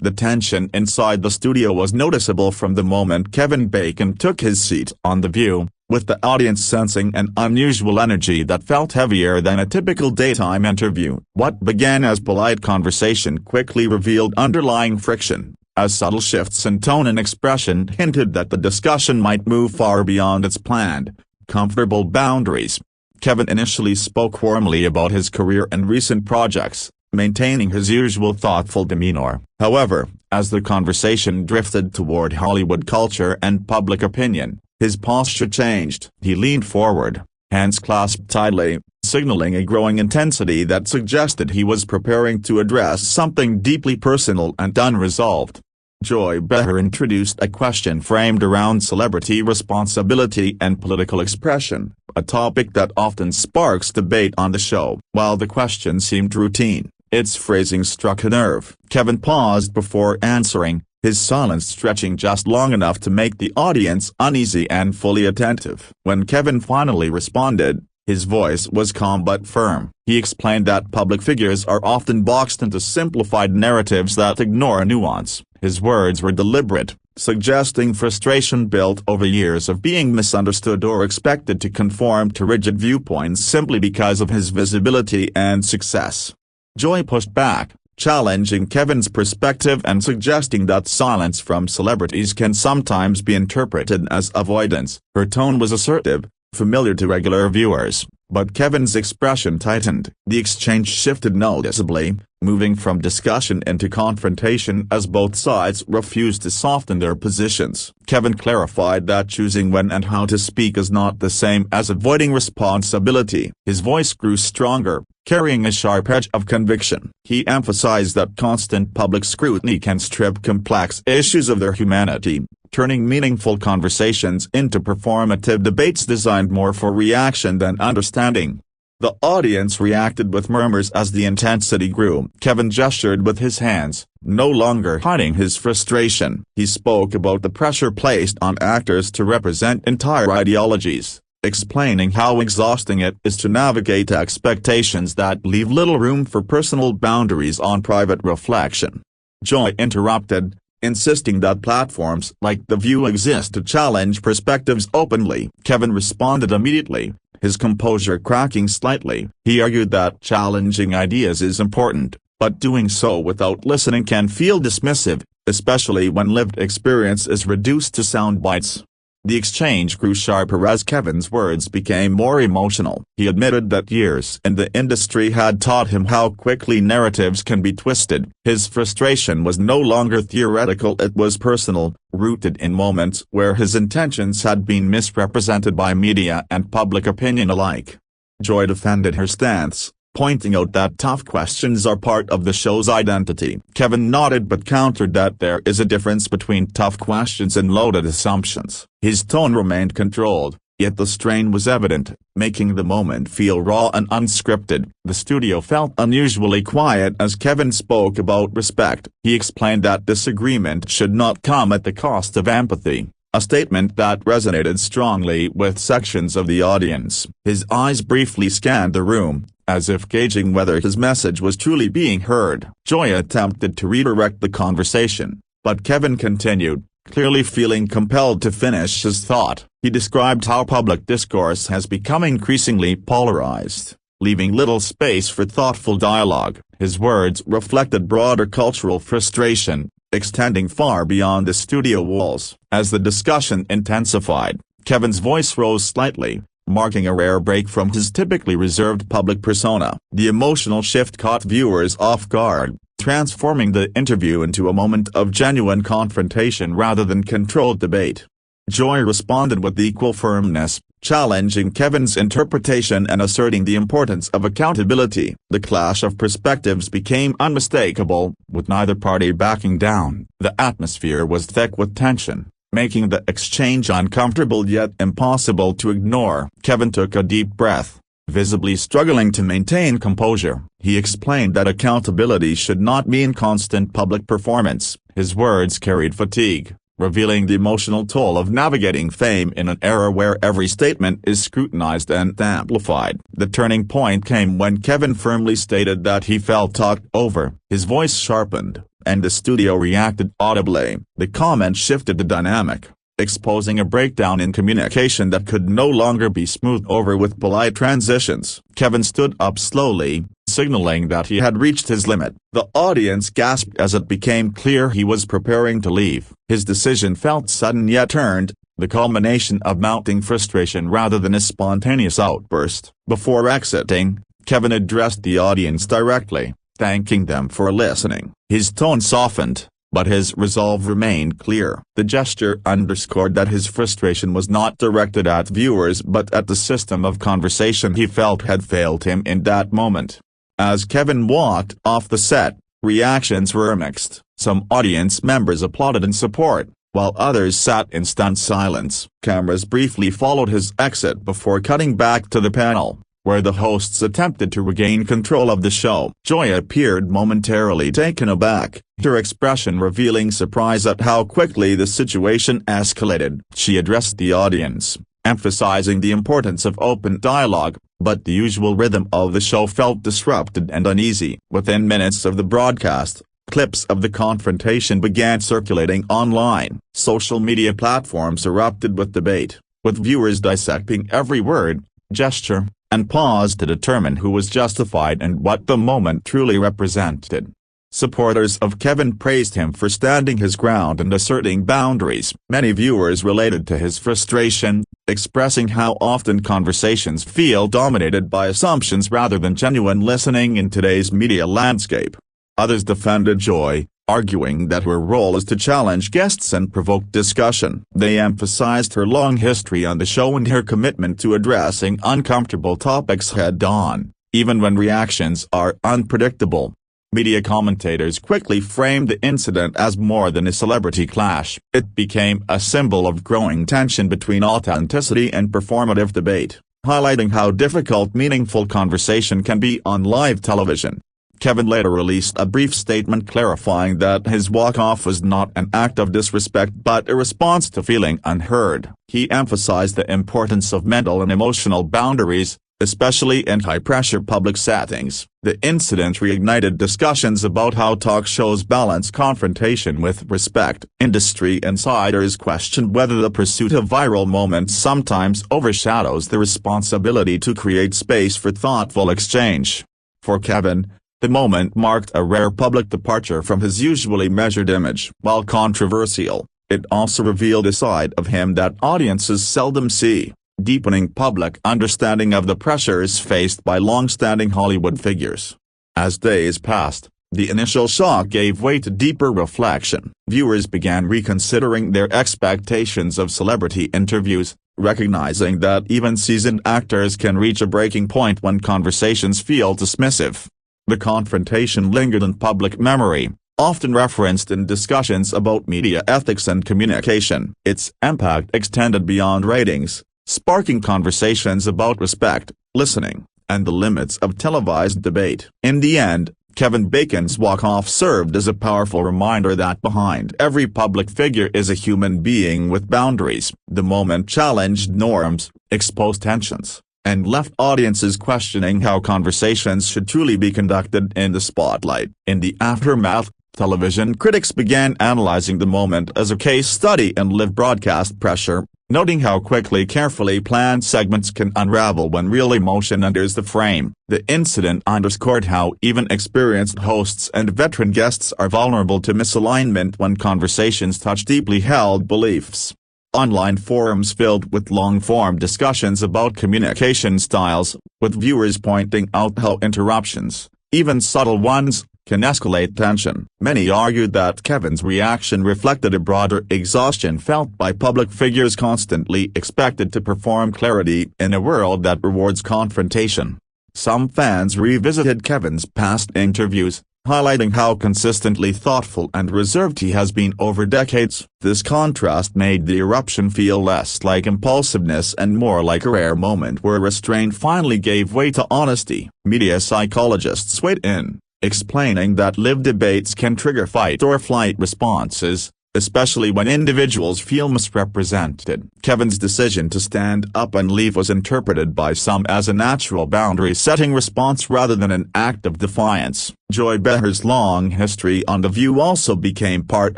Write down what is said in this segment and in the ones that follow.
The tension inside the studio was noticeable from the moment Kevin Bacon took his seat on The View, with the audience sensing an unusual energy that felt heavier than a typical daytime interview. What began as polite conversation quickly revealed underlying friction, as subtle shifts in tone and expression hinted that the discussion might move far beyond its planned, comfortable boundaries. Kevin initially spoke warmly about his career and recent projects, maintaining his usual thoughtful demeanor. However, as the conversation drifted toward Hollywood culture and public opinion, his posture changed. He leaned forward, hands clasped tightly, signaling a growing intensity that suggested he was preparing to address something deeply personal and unresolved. Joy Behar introduced a question framed around celebrity responsibility and political expression, a topic that often sparks debate on the show. While the question seemed routine, its phrasing struck a nerve. Kevin paused before answering, his silence stretching just long enough to make the audience uneasy and fully attentive. When Kevin finally responded, his voice was calm but firm. He explained that public figures are often boxed into simplified narratives that ignore nuance. His words were deliberate, suggesting frustration built over years of being misunderstood or expected to conform to rigid viewpoints simply because of his visibility and success. Joy pushed back, challenging Kevin's perspective and suggesting that silence from celebrities can sometimes be interpreted as avoidance. Her tone was assertive, familiar to regular viewers, but Kevin's expression tightened. The exchange shifted noticeably, moving from discussion into confrontation as both sides refused to soften their positions. Kevin clarified that choosing when and how to speak is not the same as avoiding responsibility. His voice grew stronger, carrying a sharp edge of conviction. He emphasized that constant public scrutiny can strip complex issues of their humanity, turning meaningful conversations into performative debates designed more for reaction than understanding. The audience reacted with murmurs as the intensity grew. Kevin gestured with his hands, no longer hiding his frustration. He spoke about the pressure placed on actors to represent entire ideologies, explaining how exhausting it is to navigate expectations that leave little room for personal boundaries on private reflection. Joy interrupted, insisting that platforms like The View exist to challenge perspectives openly. Kevin responded immediately, his composure cracking slightly. He argued that challenging ideas is important, but doing so without listening can feel dismissive, especially when lived experience is reduced to sound bites. The exchange grew sharper as Kevin's words became more emotional. He admitted that years in the industry had taught him how quickly narratives can be twisted. His frustration was no longer theoretical, it was personal, rooted in moments where his intentions had been misrepresented by media and public opinion alike. Joy defended her stance, pointing out that tough questions are part of the show's identity. Kevin nodded but countered that there is a difference between tough questions and loaded assumptions. His tone remained controlled, yet the strain was evident, making the moment feel raw and unscripted. The studio felt unusually quiet as Kevin spoke about respect. He explained that disagreement should not come at the cost of empathy, a statement that resonated strongly with sections of the audience. His eyes briefly scanned the room, as if gauging whether his message was truly being heard. Joy attempted to redirect the conversation, but Kevin continued, clearly feeling compelled to finish his thought. He described how public discourse has become increasingly polarized, leaving little space for thoughtful dialogue. His words reflected broader cultural frustration, extending far beyond the studio walls. As the discussion intensified, Kevin's voice rose slightly, marking a rare break from his typically reserved public persona. The emotional shift caught viewers off guard, transforming the interview into a moment of genuine confrontation rather than controlled debate. Joy responded with equal firmness, challenging Kevin's interpretation and asserting the importance of accountability. The clash of perspectives became unmistakable, with neither party backing down. The atmosphere was thick with tension, making the exchange uncomfortable yet impossible to ignore. Kevin took a deep breath, visibly struggling to maintain composure. He explained that accountability should not mean constant public performance. His words carried fatigue, revealing the emotional toll of navigating fame in an era where every statement is scrutinized and amplified. The turning point came when Kevin firmly stated that he felt talked over. His voice sharpened, and the studio reacted audibly. The comment shifted the dynamic, exposing a breakdown in communication that could no longer be smoothed over with polite transitions. Kevin stood up slowly, signaling that he had reached his limit. The audience gasped as it became clear he was preparing to leave. His decision felt sudden yet earned, the culmination of mounting frustration rather than a spontaneous outburst. Before exiting, Kevin addressed the audience directly, thanking them for listening. His tone softened, but his resolve remained clear. The gesture underscored that his frustration was not directed at viewers but at the system of conversation he felt had failed him in that moment. As Kevin walked off the set, reactions were mixed. Some audience members applauded in support, while others sat in stunned silence. Cameras briefly followed his exit before cutting back to the panel, where the hosts attempted to regain control of the show. Joy appeared momentarily taken aback, her expression revealing surprise at how quickly the situation escalated. She addressed the audience, emphasizing the importance of open dialogue, but the usual rhythm of the show felt disrupted and uneasy. Within minutes of the broadcast, clips of the confrontation began circulating online. Social media platforms erupted with debate, with viewers dissecting every word, gesture, and pause to determine who was justified and what the moment truly represented. Supporters of Kevin praised him for standing his ground and asserting boundaries. Many viewers related to his frustration, expressing how often conversations feel dominated by assumptions rather than genuine listening in today's media landscape. Others defended Joy, arguing that her role is to challenge guests and provoke discussion. They emphasized her long history on the show and her commitment to addressing uncomfortable topics head-on, even when reactions are unpredictable. Media commentators quickly framed the incident as more than a celebrity clash. It became a symbol of growing tension between authenticity and performative debate, highlighting how difficult meaningful conversation can be on live television. Kevin later released a brief statement clarifying that his walk-off was not an act of disrespect but a response to feeling unheard. He emphasized the importance of mental and emotional boundaries, especially in high-pressure public settings. The incident reignited discussions about how talk shows balance confrontation with respect. Industry insiders questioned whether the pursuit of viral moments sometimes overshadows the responsibility to create space for thoughtful exchange. For Kevin, the moment marked a rare public departure from his usually measured image. While controversial, it also revealed a side of him that audiences seldom see, deepening public understanding of the pressures faced by long-standing Hollywood figures. As days passed, the initial shock gave way to deeper reflection. Viewers began reconsidering their expectations of celebrity interviews, recognizing that even seasoned actors can reach a breaking point when conversations feel dismissive. The confrontation lingered in public memory, often referenced in discussions about media ethics and communication. Its impact extended beyond ratings, sparking conversations about respect, listening, and the limits of televised debate. In the end, Kevin Bacon's walk-off served as a powerful reminder that behind every public figure is a human being with boundaries. The moment challenged norms, exposed tensions, and left audiences questioning how conversations should truly be conducted in the spotlight. In the aftermath, television critics began analyzing the moment as a case study in live broadcast pressure, noting how quickly carefully planned segments can unravel when real emotion enters the frame. The incident underscored how even experienced hosts and veteran guests are vulnerable to misalignment when conversations touch deeply held beliefs. Online forums filled with long-form discussions about communication styles, with viewers pointing out how interruptions, even subtle ones, can escalate tension. Many argued that Kevin's reaction reflected a broader exhaustion felt by public figures constantly expected to perform clarity in a world that rewards confrontation. Some fans revisited Kevin's past interviews, highlighting how consistently thoughtful and reserved he has been over decades. This contrast made the eruption feel less like impulsiveness and more like a rare moment where restraint finally gave way to honesty. Media psychologists weighed in, explaining that live debates can trigger fight-or-flight responses, especially when individuals feel misrepresented. Kevin's decision to stand up and leave was interpreted by some as a natural boundary-setting response rather than an act of defiance. Joy Behar's long history on The View also became part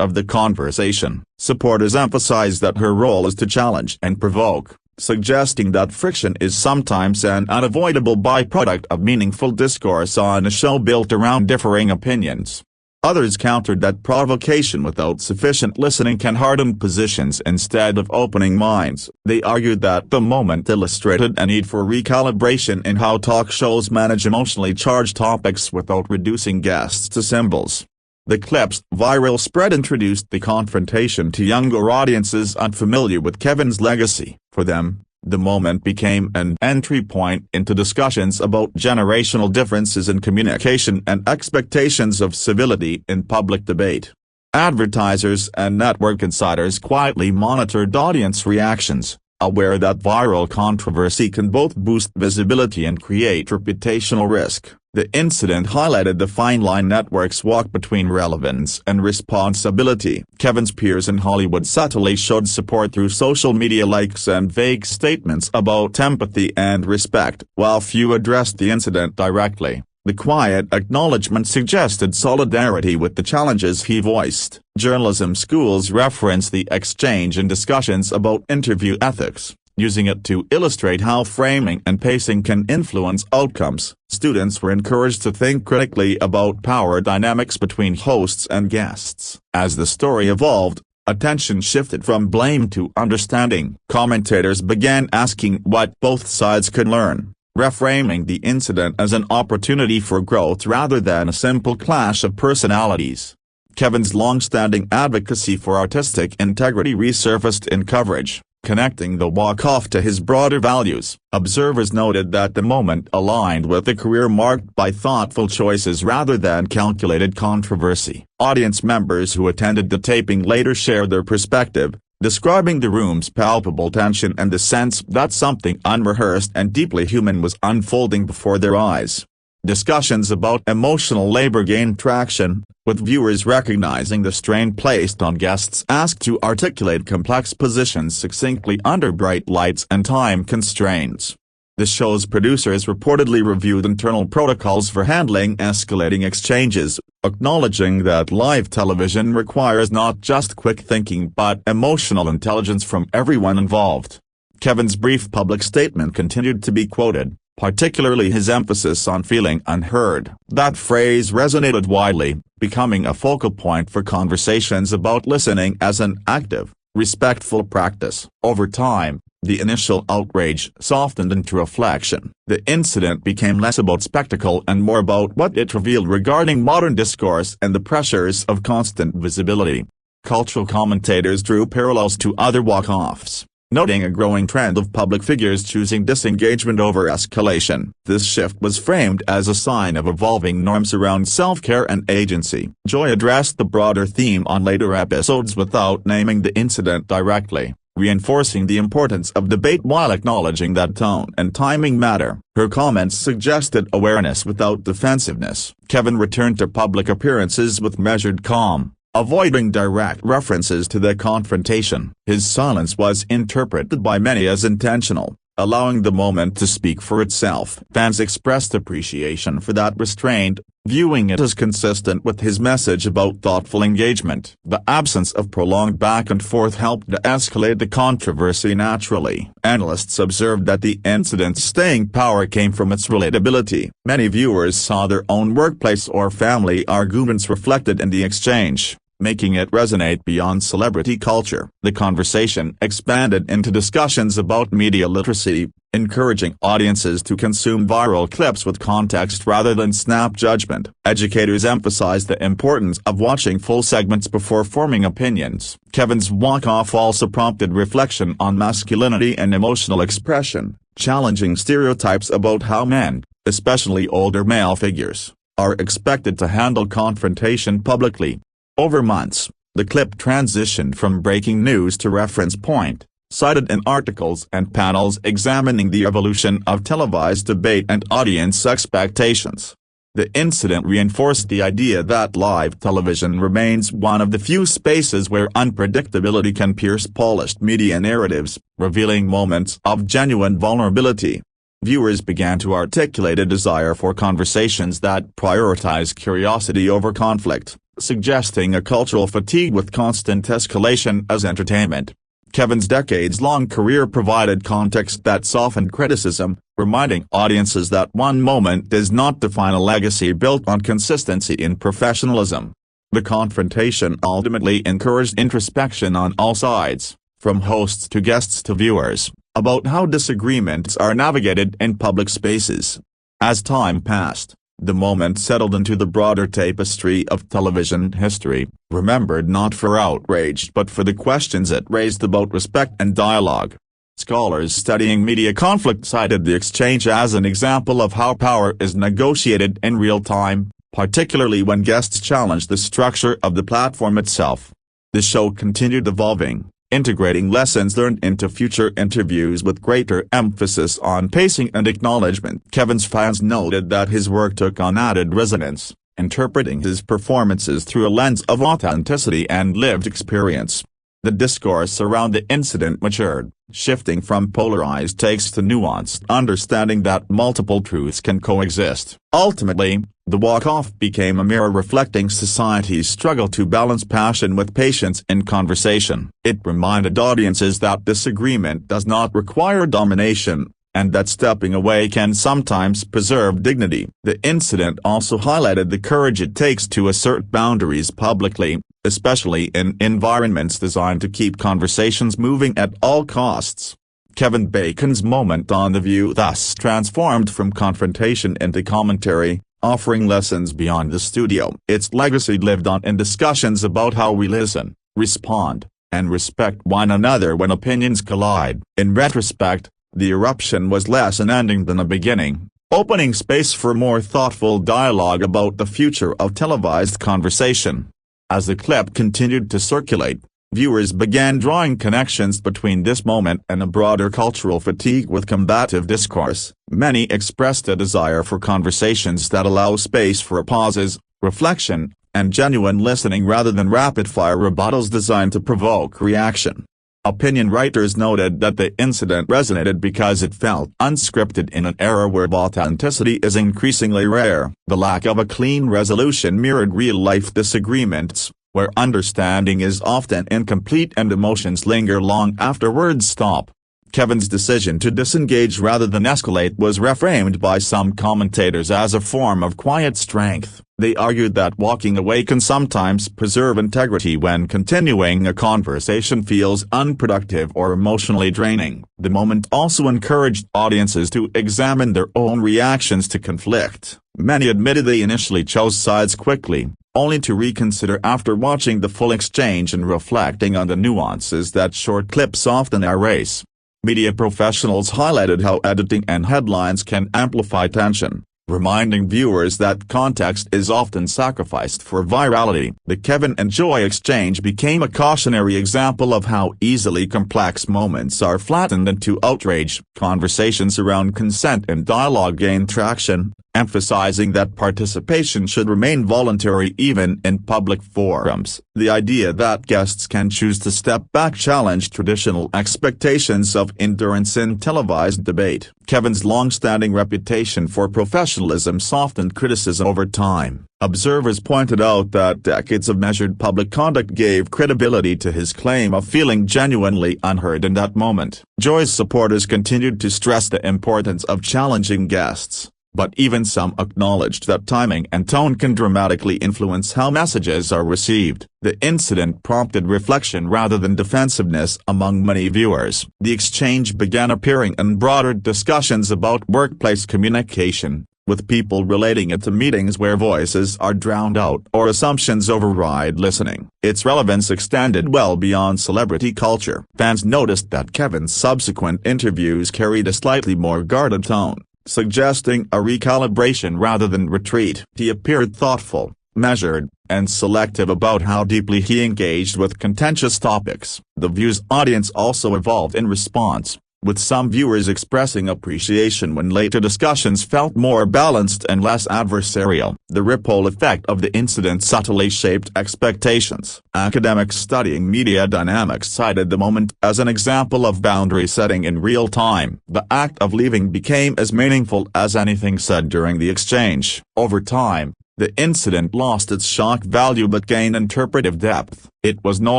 of the conversation. Supporters emphasized that her role is to challenge and provoke, suggesting that friction is sometimes an unavoidable byproduct of meaningful discourse on a show built around differing opinions. Others countered that provocation without sufficient listening can harden positions instead of opening minds. They argued that the moment illustrated a need for recalibration in how talk shows manage emotionally charged topics without reducing guests to symbols. The clip's viral spread introduced the confrontation to younger audiences unfamiliar with Kevin's legacy. For them, the moment became an entry point into discussions about generational differences in communication and expectations of civility in public debate. Advertisers and network insiders quietly monitored audience reactions, aware that viral controversy can both boost visibility and create reputational risk. The incident highlighted the fine line networks walk between relevance and responsibility. Kevin's peers in Hollywood subtly showed support through social media likes and vague statements about empathy and respect. While few addressed the incident directly, the quiet acknowledgement suggested solidarity with the challenges he voiced. Journalism schools reference the exchange in discussions about interview ethics, using it to illustrate how framing and pacing can influence outcomes. Students were encouraged to think critically about power dynamics between hosts and guests. As the story evolved, attention shifted from blame to understanding. Commentators began asking what both sides could learn, reframing the incident as an opportunity for growth rather than a simple clash of personalities. Kevin's long-standing advocacy for artistic integrity resurfaced in coverage, connecting the walk-off to his broader values. Observers noted that the moment aligned with a career marked by thoughtful choices rather than calculated controversy. Audience members who attended the taping later shared their perspective, describing the room's palpable tension and the sense that something unrehearsed and deeply human was unfolding before their eyes. Discussions about emotional labor gained traction, with viewers recognizing the strain placed on guests asked to articulate complex positions succinctly under bright lights and time constraints. The show's producers reportedly reviewed internal protocols for handling escalating exchanges, acknowledging that live television requires not just quick thinking but emotional intelligence from everyone involved. Kevin's brief public statement continued to be quoted, particularly his emphasis on feeling unheard. That phrase resonated widely, becoming a focal point for conversations about listening as an active, respectful practice. Over time, the initial outrage softened into reflection. The incident became less about spectacle and more about what it revealed regarding modern discourse and the pressures of constant visibility. Cultural commentators drew parallels to other walk-offs, noting a growing trend of public figures choosing disengagement over escalation. This shift was framed as a sign of evolving norms around self-care and agency. Joy addressed the broader theme on later episodes without naming the incident directly, reinforcing the importance of debate while acknowledging that tone and timing matter. Her comments suggested awareness without defensiveness. Kevin returned to public appearances with measured calm, avoiding direct references to the confrontation. His silence was interpreted by many as intentional, allowing the moment to speak for itself. Fans expressed appreciation for that restraint, viewing it as consistent with his message about thoughtful engagement. The absence of prolonged back and forth helped to escalate the controversy naturally. Analysts observed that the incident's staying power came from its relatability. Many viewers saw their own workplace or family arguments reflected in the exchange, making it resonate beyond celebrity culture. The conversation expanded into discussions about media literacy, encouraging audiences to consume viral clips with context rather than snap judgment. Educators emphasized the importance of watching full segments before forming opinions. Kevin's walk-off also prompted reflection on masculinity and emotional expression, challenging stereotypes about how men, especially older male figures, are expected to handle confrontation publicly. Over months, the clip transitioned from breaking news to reference point, cited in articles and panels examining the evolution of televised debate and audience expectations. The incident reinforced the idea that live television remains one of the few spaces where unpredictability can pierce polished media narratives, revealing moments of genuine vulnerability. Viewers began to articulate a desire for conversations that prioritize curiosity over conflict, suggesting a cultural fatigue with constant escalation as entertainment. Kevin's decades-long career provided context that softened criticism, reminding audiences that one moment does not define a legacy built on consistency in professionalism. The confrontation ultimately encouraged introspection on all sides, from hosts to guests to viewers, about how disagreements are navigated in public spaces. As time passed, the moment settled into the broader tapestry of television history, remembered not for outrage but for the questions it raised about respect and dialogue. Scholars studying media conflict cited the exchange as an example of how power is negotiated in real time, particularly when guests challenge the structure of the platform itself. The show continued evolving, integrating lessons learned into future interviews with greater emphasis on pacing and acknowledgement. Kevin's fans noted that his work took on added resonance, interpreting his performances through a lens of authenticity and lived experience. The discourse around the incident matured, shifting from polarized takes to nuanced understanding that multiple truths can coexist. Ultimately, the walk-off became a mirror reflecting society's struggle to balance passion with patience in conversation. It reminded audiences that disagreement does not require domination, and that stepping away can sometimes preserve dignity. The incident also highlighted the courage it takes to assert boundaries publicly, especially in environments designed to keep conversations moving at all costs. Kevin Bacon's moment on The View thus transformed from confrontation into commentary, offering lessons beyond the studio. Its legacy lived on in discussions about how we listen, respond, and respect one another when opinions collide. In retrospect, the eruption was less an ending than a beginning, opening space for more thoughtful dialogue about the future of televised conversation. As the clip continued to circulate, viewers began drawing connections between this moment and a broader cultural fatigue with combative discourse. Many expressed a desire for conversations that allow space for pauses, reflection, and genuine listening rather than rapid-fire rebuttals designed to provoke reaction. Opinion writers noted that the incident resonated because it felt unscripted in an era where authenticity is increasingly rare. The lack of a clean resolution mirrored real-life disagreements, where understanding is often incomplete and emotions linger long after words stop. Kevin's decision to disengage rather than escalate was reframed by some commentators as a form of quiet strength. They argued that walking away can sometimes preserve integrity when continuing a conversation feels unproductive or emotionally draining. The moment also encouraged audiences to examine their own reactions to conflict. Many admitted they initially chose sides quickly, only to reconsider after watching the full exchange and reflecting on the nuances that short clips often erase. Media professionals highlighted how editing and headlines can amplify tension, reminding viewers that context is often sacrificed for virality. The Kevin and Joy exchange became a cautionary example of how easily complex moments are flattened into outrage. Conversations around consent and dialogue gained traction, emphasizing that participation should remain voluntary even in public forums. The idea that guests can choose to step back challenged traditional expectations of endurance in televised debate. Kevin's long-standing reputation for professionalism softened criticism over time. Observers pointed out that decades of measured public conduct gave credibility to his claim of feeling genuinely unheard in that moment. Joy's supporters continued to stress the importance of challenging guests, but even some acknowledged that timing and tone can dramatically influence how messages are received. The incident prompted reflection rather than defensiveness among many viewers. The exchange began appearing in broader discussions about workplace communication, with people relating it to meetings where voices are drowned out or assumptions override listening. Its relevance extended well beyond celebrity culture. Fans noticed that Kevin's subsequent interviews carried a slightly more guarded tone, suggesting a recalibration rather than retreat. He appeared thoughtful, measured, and selective about how deeply he engaged with contentious topics. The View's audience also evolved in response, with some viewers expressing appreciation when later discussions felt more balanced and less adversarial. The ripple effect of the incident subtly shaped expectations. Academics studying media dynamics cited the moment as an example of boundary setting in real time. The act of leaving became as meaningful as anything said during the exchange. Over time, the incident lost its shock value but gained interpretive depth. It was no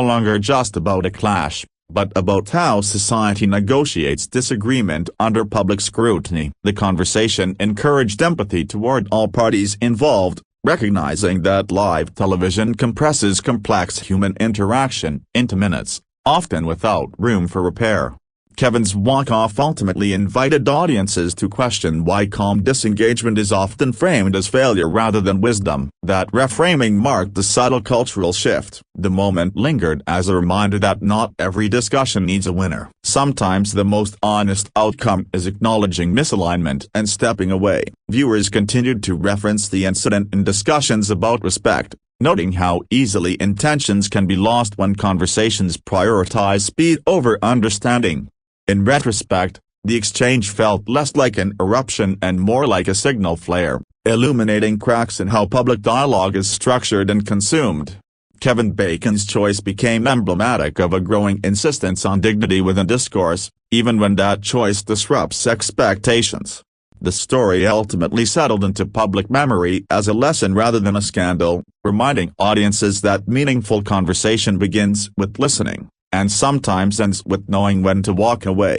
longer just about a clash, but about how society negotiates disagreement under public scrutiny. The conversation encouraged empathy toward all parties involved, recognizing that live television compresses complex human interaction into minutes, often without room for repair. Kevin's walk-off ultimately invited audiences to question why calm disengagement is often framed as failure rather than wisdom. That reframing marked a subtle cultural shift. The moment lingered as a reminder that not every discussion needs a winner. Sometimes the most honest outcome is acknowledging misalignment and stepping away. Viewers continued to reference the incident in discussions about respect, noting how easily intentions can be lost when conversations prioritize speed over understanding. In retrospect, the exchange felt less like an eruption and more like a signal flare, illuminating cracks in how public dialogue is structured and consumed. Kevin Bacon's choice became emblematic of a growing insistence on dignity within discourse, even when that choice disrupts expectations. The story ultimately settled into public memory as a lesson rather than a scandal, reminding audiences that meaningful conversation begins with listening, and sometimes ends with knowing when to walk away.